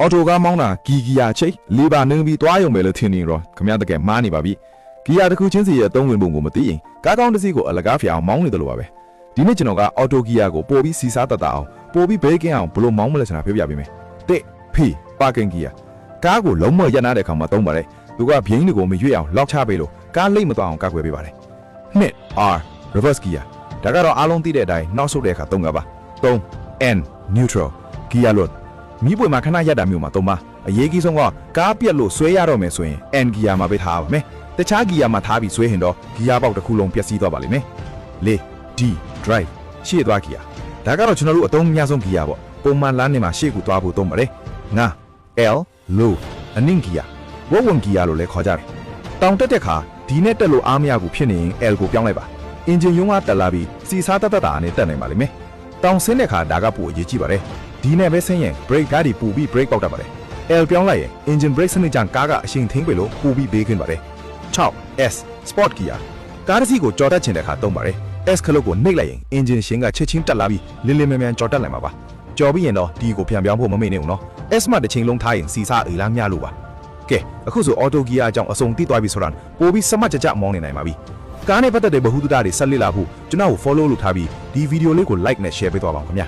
အော်တိုကားမောင်းတာဂီယာချိတ်လေးပါနှင်းပြီးတွားရုံပဲလို့ထင်နေတော့ခမရတကယ်မားနေပါပြီဂီယာတစ်ခုချင်းစီရဲ့အသုံးဝင်ပုံကိုမသိရင်ကားကောင်းတစ်စီးကိုအလကားဖျအောင်မောင်းနေတယ်လို့ပါပဲဒီနေ့ကျွန်တော်ကအော်တိုဂီယာကိုပို့ပြီးစီစားတတ်အောင်ပို့ပြီးဘဲကင်းအောင်ဘလို့မောင်းမလဲဆိုတာပြောပြပေးမယ်တစ်ဖေးပါကင်ဂီယာကားကိုလုံးဝရပ်နာတဲ့အခါမှာသုံးပါတယ်သူကဘိန်းတွေကိုမရွေ့အောင်လောက်ချပေးလို့ကားလိမ့်မသွားအောင်ကာကွယ်ပေးပါတယ်နှစ် R reverse gear ဒါကတော့အားလုံးသိတဲ့အတိုင်းနောက်ဆုတ်တဲ့အခါသုံးကပါ3 N neutral gear load မိပွေမှာခဏရက်တာမျိုးမှာသုံးပါအရေးကြီးဆုံးကကားပြက်လို့ဆွဲရတော့မယ်ဆိုရင် N gear မှာပဲထားပါမယ်တခြား gear မှာထားပြီးဆွဲရင်တော့ gear ပေါက်တစ်ခုလုံးပျက်စီးသွားပါလိမ့်မယ်၄ D drive ရှေ့သွား gear ဒါကတော့ကျွန်တော်တို့အသုံးအများဆုံး gear ပေါ့ပုံမှန်လမ်းနေမှာရှေ့ကိုသွားဖို့သုံးပါတယ်ငါ L low အနင့် gear ဝက်ဝင် gear လို့လည်းခေါ်ကြတယ်တောင်တက်တဲ့ခါဒီနဲ့တက်လို့အားမရဘူးဖြစ်နေရင် L ကိုပြောင်းလိုက်ပါအင်ဂျင်ရုံးကတက်လာပြီးစီစားတတ်တာနဲ့တက်နိုင်ပါလိမ့်မယ်တောင်ဆင်းတဲ့ခါဒါကပိုအရေးကြီးပါတယ်ဒီနဲ့ပဲဆင်းရင် brake ဓာတ်တွေပူပြီး brake ပေါက်တတ်ပါတယ် L ပြောင်းလိုက်ရင် engine brake စနစ်ကြောင့်ကားကအရှိန်ထင်းပေလို့ပူပြီးဘေးကင်းပါတယ်6 S sport gear ကားတစ်စီးကိုကြော်တက်ချင်တဲ့ခါသုံးပါတယ် S ခလုတ်ကိုနှိပ်လိုက်ရင် engine ရှင်းကချက်ချင်းတက်လာပြီးလင်းလင်းမြန်မြန်ကြော်တက်နိုင်မှာပါကြော်ပြီးရင်တော့ဒီကိုပြန်ပြောင်းဖို့မမေ့နေဘူးနော် S မှတစ်ချိန်လုံးထားရင်စီစားအေးလားမျှလို့ပါကဲအခုဆို auto gear အကြောင်းအစုံသိသွားပြီဆိုတာပိုပြီးစမတ်ကြကြမောင်းနေနိုင်ပါပြီကားနဲ့ပတ်သက်တဲ့ဗဟုသုတတွေဆက်လက်လာဖို့ကျွန်တော်ကို follow လုပ်ထားပြီးဒီဗီဒီယိုလေးကို like နဲ့ share ပေးသွားပါဦးခင်ဗျာ